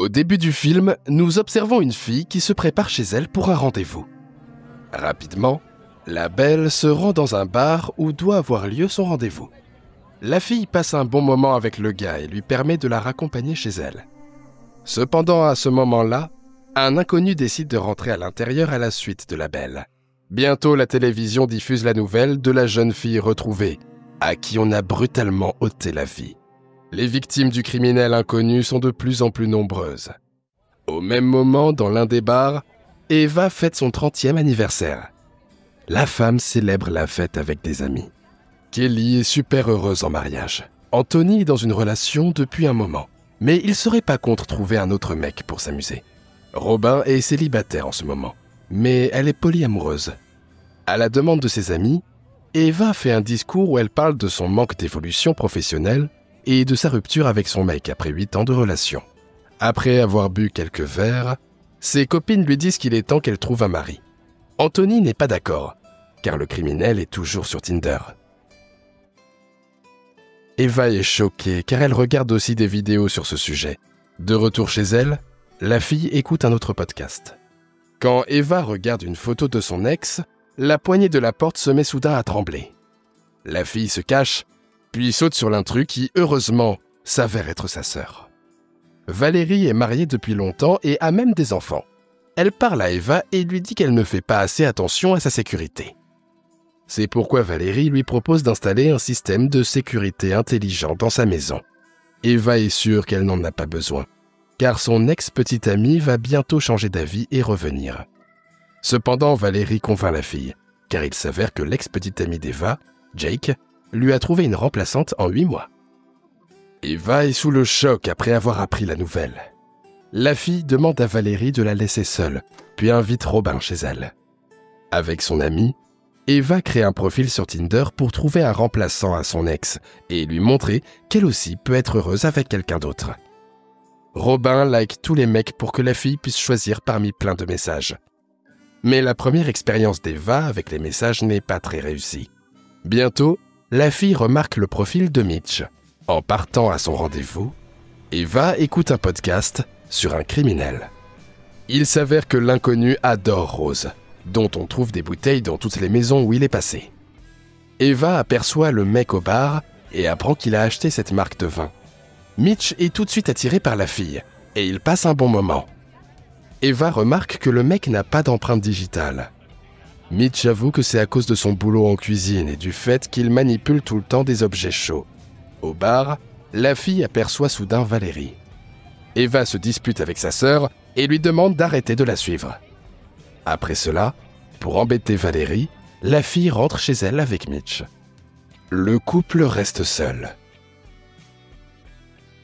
Au début du film, nous observons une fille qui se prépare chez elle pour un rendez-vous. Rapidement, la belle se rend dans un bar où doit avoir lieu son rendez-vous. La fille passe un bon moment avec le gars et lui permet de la raccompagner chez elle. Cependant, à ce moment-là, un inconnu décide de rentrer à l'intérieur à la suite de la belle. Bientôt, la télévision diffuse la nouvelle de la jeune fille retrouvée, à qui on a brutalement ôté la vie. Les victimes du criminel inconnu sont de plus en plus nombreuses. Au même moment, dans l'un des bars, Eva fête son 30e anniversaire. La femme célèbre la fête avec des amis. Kelly est super heureuse en mariage. Anthony est dans une relation depuis un moment, mais il serait pas contre trouver un autre mec pour s'amuser. Robin est célibataire en ce moment, mais elle est polyamoureuse. À la demande de ses amis, Eva fait un discours où elle parle de son manque d'évolution professionnelle et de sa rupture avec son mec après 8 ans de relation. Après avoir bu quelques verres, ses copines lui disent qu'il est temps qu'elle trouve un mari. Anthony n'est pas d'accord, car le criminel est toujours sur Tinder. Eva est choquée car elle regarde aussi des vidéos sur ce sujet. De retour chez elle, la fille écoute un autre podcast. Quand Eva regarde une photo de son ex, la poignée de la porte se met soudain à trembler. La fille se cache, puis saute sur l'intrus qui, heureusement, s'avère être sa sœur. Valérie est mariée depuis longtemps et a même des enfants. Elle parle à Eva et lui dit qu'elle ne fait pas assez attention à sa sécurité. C'est pourquoi Valérie lui propose d'installer un système de sécurité intelligent dans sa maison. Eva est sûre qu'elle n'en a pas besoin, car son ex-petite amie va bientôt changer d'avis et revenir. Cependant, Valérie convainc la fille, car il s'avère que l'ex-petite amie d'Eva, Jake, lui a trouvé une remplaçante en 8 mois. Eva est sous le choc après avoir appris la nouvelle. La fille demande à Valérie de la laisser seule, puis invite Robin chez elle. Avec son amie, Eva crée un profil sur Tinder pour trouver un remplaçant à son ex et lui montrer qu'elle aussi peut être heureuse avec quelqu'un d'autre. Robin like tous les mecs pour que la fille puisse choisir parmi plein de messages. Mais la première expérience d'Eva avec les messages n'est pas très réussie. Bientôt, la fille remarque le profil de Mitch. En partant à son rendez-vous, Eva écoute un podcast sur un criminel. Il s'avère que l'inconnu adore Rose, dont on trouve des bouteilles dans toutes les maisons où il est passé. Eva aperçoit le mec au bar et apprend qu'il a acheté cette marque de vin. Mitch est tout de suite attiré par la fille et il passe un bon moment. Eva remarque que le mec n'a pas d'empreinte digitale. Mitch avoue que c'est à cause de son boulot en cuisine et du fait qu'il manipule tout le temps des objets chauds. Au bar, la fille aperçoit soudain Valérie. Eva se dispute avec sa sœur et lui demande d'arrêter de la suivre. Après cela, pour embêter Valérie, la fille rentre chez elle avec Mitch. Le couple reste seul.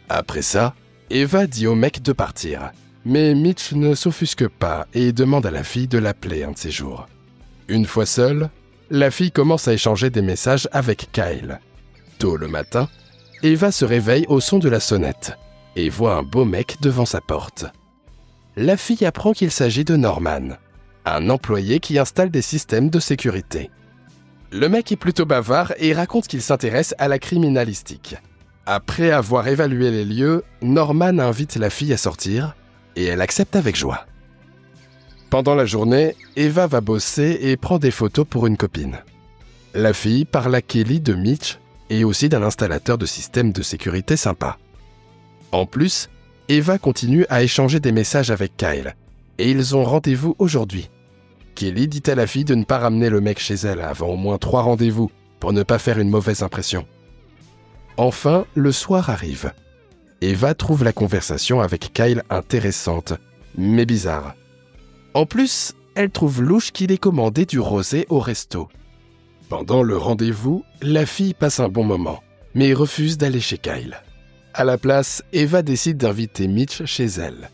Après ça, Eva dit au mec de partir, mais Mitch ne s'offusque pas et demande à la fille de l'appeler un de ces jours. Une fois seule, la fille commence à échanger des messages avec Kyle. Tôt le matin, Eva se réveille au son de la sonnette et voit un beau mec devant sa porte. La fille apprend qu'il s'agit de Norman, un employé qui installe des systèmes de sécurité. Le mec est plutôt bavard et raconte qu'il s'intéresse à la criminalistique. Après avoir évalué les lieux, Norman invite la fille à sortir et elle accepte avec joie. Pendant la journée, Eva va bosser et prend des photos pour une copine. La fille parle à Kelly de Mitch et aussi d'un installateur de système de sécurité sympa. En plus, Eva continue à échanger des messages avec Kyle et ils ont rendez-vous aujourd'hui. Kelly dit à la fille de ne pas ramener le mec chez elle avant au moins 3 rendez-vous pour ne pas faire une mauvaise impression. Enfin, le soir arrive. Eva trouve la conversation avec Kyle intéressante, mais bizarre. En plus, elle trouve louche qu'il ait commandé du rosé au resto. Pendant le rendez-vous, la fille passe un bon moment, mais refuse d'aller chez Kyle. À la place, Eva décide d'inviter Mitch chez elle.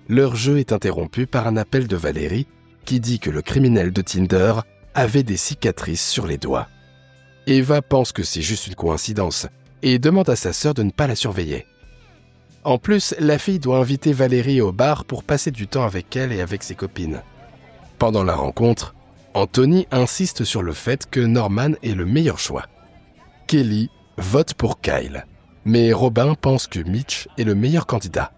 Leur jeu est interrompu par un appel de Valérie qui dit que le criminel de Tinder avait des cicatrices sur les doigts. Eva pense que c'est juste une coïncidence et demande à sa sœur de ne pas la surveiller. En plus, la fille doit inviter Valérie au bar pour passer du temps avec elle et avec ses copines. Pendant la rencontre, Anthony insiste sur le fait que Norman est le meilleur choix. Kelly vote pour Kyle, mais Robin pense que Mitch est le meilleur candidat.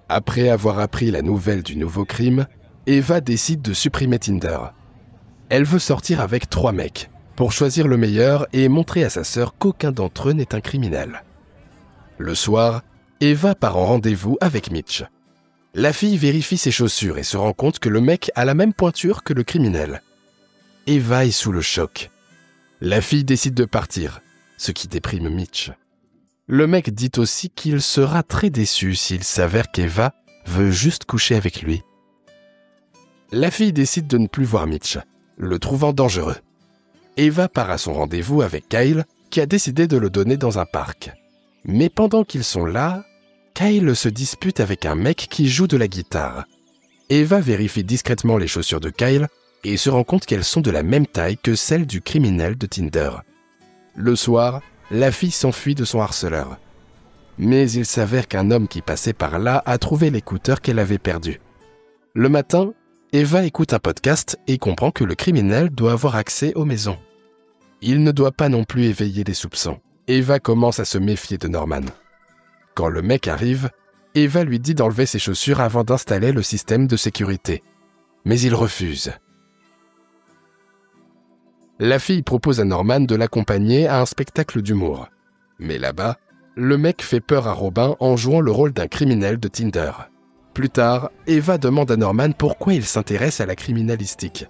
Après avoir appris la nouvelle du nouveau crime, Eva décide de supprimer Tinder. Elle veut sortir avec 3 mecs, pour choisir le meilleur et montrer à sa sœur qu'aucun d'entre eux n'est un criminel. Le soir, Eva part en rendez-vous avec Mitch. La fille vérifie ses chaussures et se rend compte que le mec a la même pointure que le criminel. Eva est sous le choc. La fille décide de partir, ce qui déprime Mitch. Le mec dit aussi qu'il sera très déçu s'il s'avère qu'Eva veut juste coucher avec lui. La fille décide de ne plus voir Mitch, le trouvant dangereux. Eva part à son rendez-vous avec Kyle, qui a décidé de le donner dans un parc. Mais pendant qu'ils sont là, Kyle se dispute avec un mec qui joue de la guitare. Eva vérifie discrètement les chaussures de Kyle et se rend compte qu'elles sont de la même taille que celles du criminel de Tinder. Le soir, la fille s'enfuit de son harceleur. Mais il s'avère qu'un homme qui passait par là a trouvé l'écouteur qu'elle avait perdu. Le matin, Eva écoute un podcast et comprend que le criminel doit avoir accès aux maisons. Il ne doit pas non plus éveiller les soupçons. Eva commence à se méfier de Norman. Quand le mec arrive, Eva lui dit d'enlever ses chaussures avant d'installer le système de sécurité. Mais il refuse. La fille propose à Norman de l'accompagner à un spectacle d'humour. Mais là-bas, le mec fait peur à Robin en jouant le rôle d'un criminel de Tinder. Plus tard, Eva demande à Norman pourquoi il s'intéresse à la criminalistique.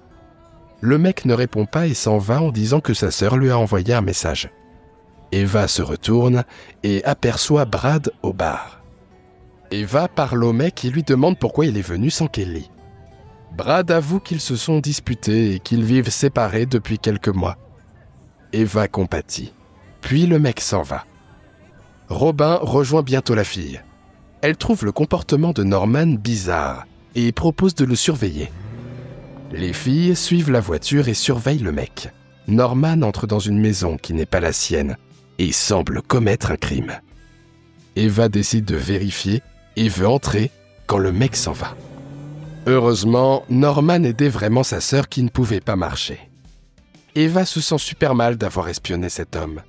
Le mec ne répond pas et s'en va en disant que sa sœur lui a envoyé un message. Eva se retourne et aperçoit Brad au bar. Eva parle au mec et lui demande pourquoi il est venu sans Kelly. Brad avoue qu'ils se sont disputés et qu'ils vivent séparés depuis quelques mois. Eva compatit. Puis le mec s'en va. Robin rejoint bientôt la fille. Elle trouve le comportement de Norman bizarre et propose de le surveiller. Les filles suivent la voiture et surveillent le mec. Norman entre dans une maison qui n'est pas la sienne et semble commettre un crime. Eva décide de vérifier et veut entrer quand le mec s'en va. Heureusement, Norman aidait vraiment sa sœur qui ne pouvait pas marcher. Eva se sent super mal d'avoir espionné cet homme.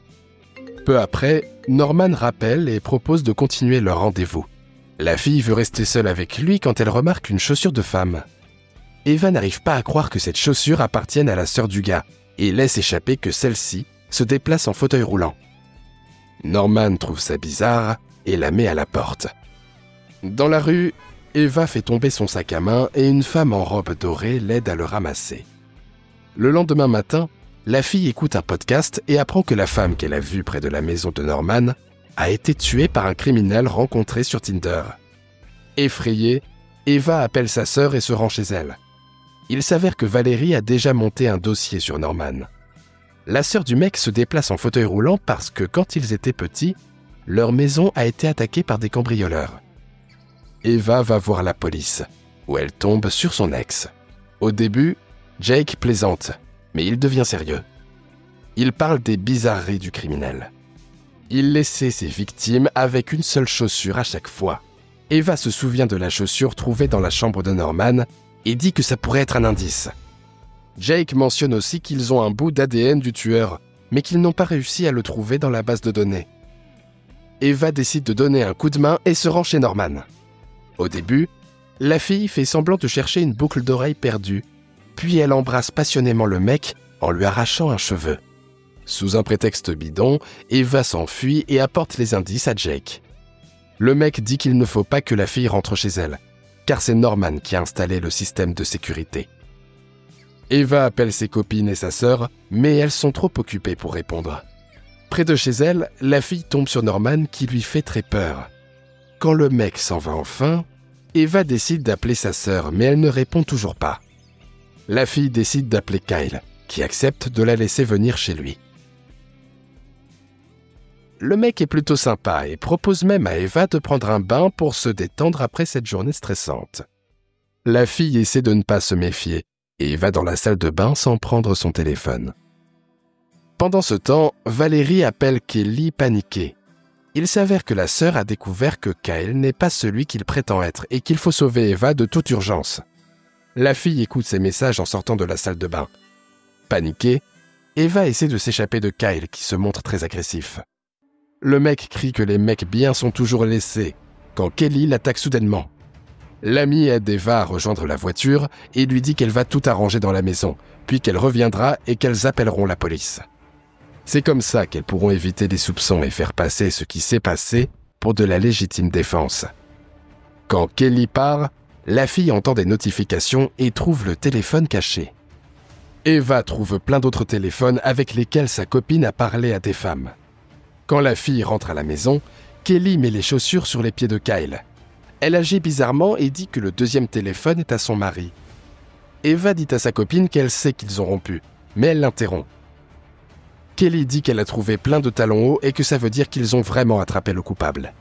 Peu après, Norman rappelle et propose de continuer leur rendez-vous. La fille veut rester seule avec lui quand elle remarque une chaussure de femme. Eva n'arrive pas à croire que cette chaussure appartienne à la sœur du gars et laisse échapper que celle-ci se déplace en fauteuil roulant. Norman trouve ça bizarre et la met à la porte. Dans la rue, Eva fait tomber son sac à main et une femme en robe dorée l'aide à le ramasser. Le lendemain matin, la fille écoute un podcast et apprend que la femme qu'elle a vue près de la maison de Norman a été tuée par un criminel rencontré sur Tinder. Effrayée, Eva appelle sa sœur et se rend chez elle. Il s'avère que Valérie a déjà monté un dossier sur Norman. La sœur du mec se déplace en fauteuil roulant parce que quand ils étaient petits, leur maison a été attaquée par des cambrioleurs. Eva va voir la police, où elle tombe sur son ex. Au début, Jake plaisante, mais il devient sérieux. Il parle des bizarreries du criminel. Il laissait ses victimes avec une seule chaussure à chaque fois. Eva se souvient de la chaussure trouvée dans la chambre de Norman et dit que ça pourrait être un indice. Jake mentionne aussi qu'ils ont un bout d'ADN du tueur, mais qu'ils n'ont pas réussi à le trouver dans la base de données. Eva décide de donner un coup de main et se rend chez Norman. Au début, la fille fait semblant de chercher une boucle d'oreille perdue, puis elle embrasse passionnément le mec en lui arrachant un cheveu. Sous un prétexte bidon, Eva s'enfuit et apporte les indices à Jake. Le mec dit qu'il ne faut pas que la fille rentre chez elle, car c'est Norman qui a installé le système de sécurité. Eva appelle ses copines et sa sœur, mais elles sont trop occupées pour répondre. Près de chez elle, la fille tombe sur Norman qui lui fait très peur. Quand le mec s'en va enfin, Eva décide d'appeler sa sœur, mais elle ne répond toujours pas. La fille décide d'appeler Kyle, qui accepte de la laisser venir chez lui. Le mec est plutôt sympa et propose même à Eva de prendre un bain pour se détendre après cette journée stressante. La fille essaie de ne pas se méfier et va dans la salle de bain sans prendre son téléphone. Pendant ce temps, Valérie appelle Kelly paniquée. Il s'avère que la sœur a découvert que Kyle n'est pas celui qu'il prétend être et qu'il faut sauver Eva de toute urgence. La fille écoute ses messages en sortant de la salle de bain. Paniquée, Eva essaie de s'échapper de Kyle qui se montre très agressif. Le mec crie que les mecs bien sont toujours laissés quand Kelly l'attaque soudainement L'amie aide Eva à rejoindre la voiture et lui dit qu'elle va tout arranger dans la maison, puis qu'elle reviendra et qu'elles appelleront la police. C'est comme ça qu'elles pourront éviter les soupçons et faire passer ce qui s'est passé pour de la légitime défense. Quand Kelly part, la fille entend des notifications et trouve le téléphone caché. Eva trouve plein d'autres téléphones avec lesquels sa copine a parlé à des femmes. Quand la fille rentre à la maison, Kelly met les chaussures sur les pieds de Kyle. Elle agit bizarrement et dit que le deuxième téléphone est à son mari. Eva dit à sa copine qu'elle sait qu'ils ont rompu, mais elle l'interrompt. Kelly dit qu'elle a trouvé plein de talons hauts et que ça veut dire qu'ils ont vraiment attrapé le coupable.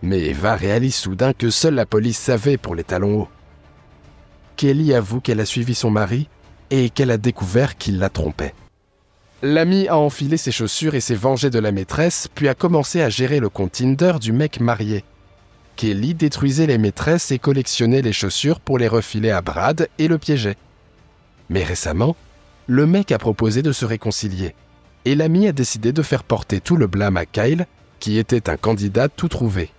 Mais Eva réalise soudain que seule la police savait pour les talons hauts. Kelly avoue qu'elle a suivi son mari et qu'elle a découvert qu'il la trompait. L'amie a enfilé ses chaussures et s'est vengée de la maîtresse, puis a commencé à gérer le compte Tinder du mec marié. Kelly détruisait les maîtresses et collectionnait les chaussures pour les refiler à Brad et le piégeait. Mais récemment, le mec a proposé de se réconcilier, et l'amie a décidé de faire porter tout le blâme à Kyle, qui était un candidat tout trouvé.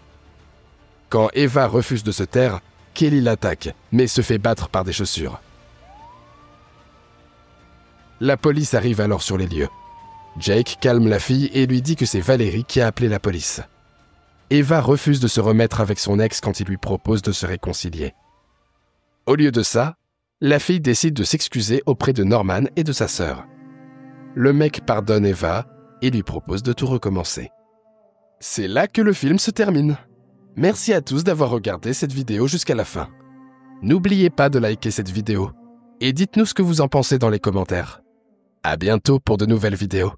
Quand Eva refuse de se taire, Kelly l'attaque, mais se fait battre par des chaussures. La police arrive alors sur les lieux. Jake calme la fille et lui dit que c'est Valérie qui a appelé la police. Eva refuse de se remettre avec son ex quand il lui propose de se réconcilier. Au lieu de ça, la fille décide de s'excuser auprès de Norman et de sa sœur. Le mec pardonne Eva et lui propose de tout recommencer. C'est là que le film se termine. Merci à tous d'avoir regardé cette vidéo jusqu'à la fin. N'oubliez pas de liker cette vidéo et dites-nous ce que vous en pensez dans les commentaires. À bientôt pour de nouvelles vidéos.